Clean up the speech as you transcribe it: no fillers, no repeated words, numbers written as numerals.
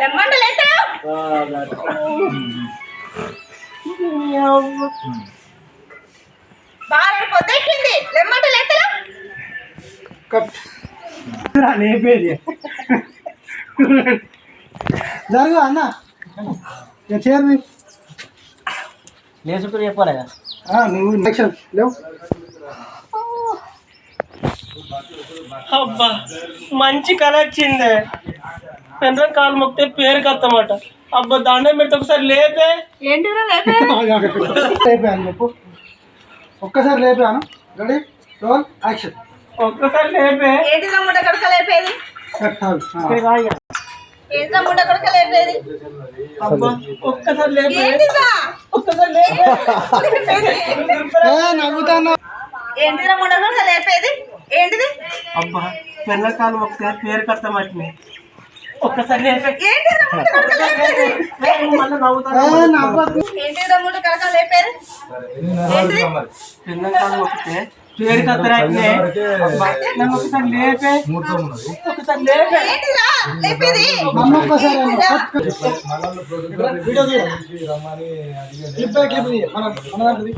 లెమ్మంట లేతా బాగా పొద్దెక్కింది లెమ్మంట లేతా కట్ లేపేది జరుగు అన్న చేరి లేచుకుని చెప్పాలి నువ్వు నెక్స్ట్ లేవు. అబ్బా మంచి కళ వచ్చిందే పెండ్రం కాలు మొక్కితే పేరు కత్తమాట. అబ్బా దండం పెడితే ఒకసారి లేపే. ఏంటిరా లేపాను చెప్పు, ఒక్కసారి లేపాను. Ready roll action. ఒక్కసారి లేపే. ఏంటిరా ముడ్డ కొడక లేపేది ఏంటిరా ముడ్డ కొడక లేపేది అబ్బా ఒక్కసారి లేపే. ఏంటిరా ఒక్కసారి లేపే. నవ్వుతాను. ఏంటిరా ముడ్డ కొడక లేపేది ఏంటిది అబ్బా పెండ్రం కాలు మొక్కితే పేరు కత్తమాటిని. ఒక్కసారి లేపే. ఏంటిరా ముడ్డ కొడక లేపేది మళ్ళీ నవ్వుతాను. ఏంటిరా ముడ్డ కొడక లేపేది ఏంటిది పెండ్రం కాలు మొక్కితే పేరు కత్తరాటినే. నన్ను ఒకసారి లేపే. ఒకసారి లేపే. ఏంటిరా లేపేది ఒక్కసారి వీడియో క్లిప్ మన దాంట్లో